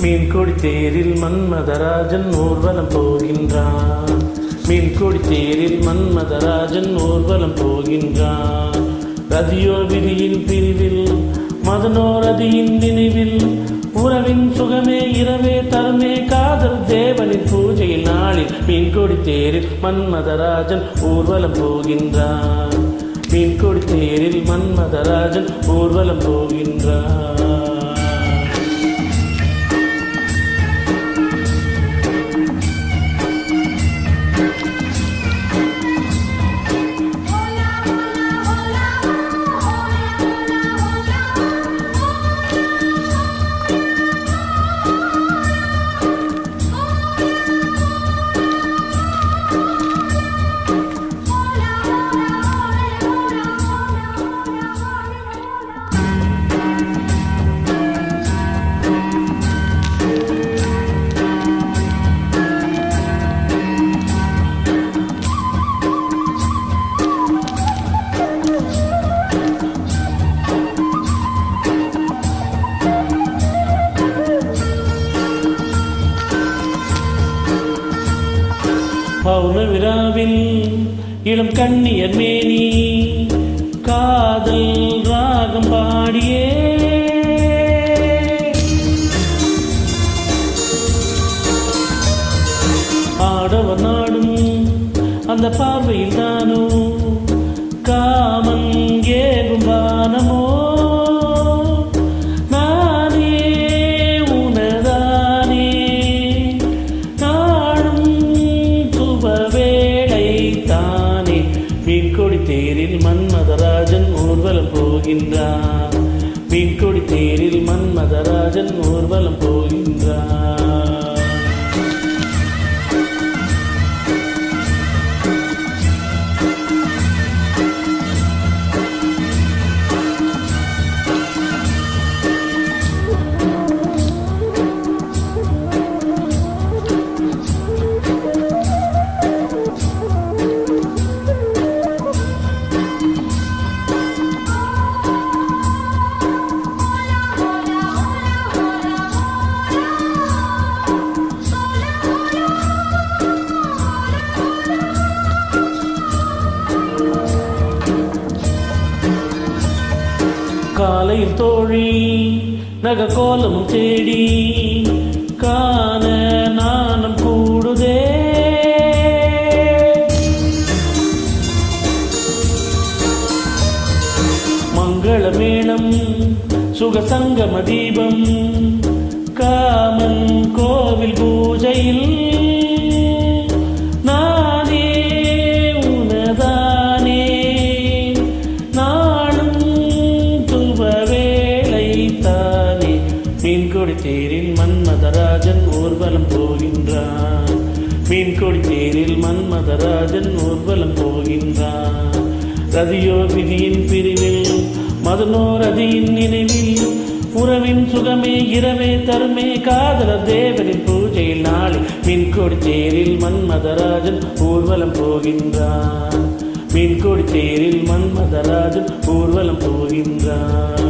மீன்கொடி தேரில் மன்மதராஜன் ஊர்வலம் போகின்றான். மீன்கொடி தேரில் மன்மதராஜன் ஊர்வலம் போகின்றான். ரதியோ விதியின் பிரிவில் மதனோ ரதியின் நினைவில் உறவின் சுகமே இரவே தருமே காதல் தேவனின் பூஜையில் நாளில் மீன்கொடி தேரில் மன்மதராஜன் ஊர்வலம் போகின்றான். மீன்கொடி தேரில் மன்மதராஜன் ஊர்வலம் போகின்றான். பௌர்ணவிராவில் இளம் கண்ணியர் மேனி காதல் ராகம் பாடியே ஆடவர் நாடும் அந்த பார்வையில் தானோ காமன் ஏகும் வானமோ மீன்கொடி தேரில் மன்மதராஜன் ஊர்வலம் போகின்றான். மீன்கொடி தேரில் மன்மதராஜன் ஊர்வலம் போகின்றான். காலையில் தோழி நகக்கோலம் தேடி காண நாணம் கூடுதே. மங்கள மேளம் சுகசங்கம தீபம் காமன் கோவில் பூஜையில் நானே உனதானே மீன்கொடி தேரில் மன்மதராஜன் ஊர்வலம் போகின்றான். மீன்கொடி தேரில் மன்மதராஜன் ஊர்வலம் போகின்றான். ரதியோ விதியின் பிரிவில் மதனோ ரதியின் நினைவில் உறவின் சுகமே இரவே தருமே காதலர் தேவனின் பூஜையில் நாளில் மீன்கொடி தேரில் மன்மதராஜன் ஊர்வலம் போகின்றான். மீன்கொடி தேரில் மன்மதராஜன் ஊர்வலம் போகின்றான்.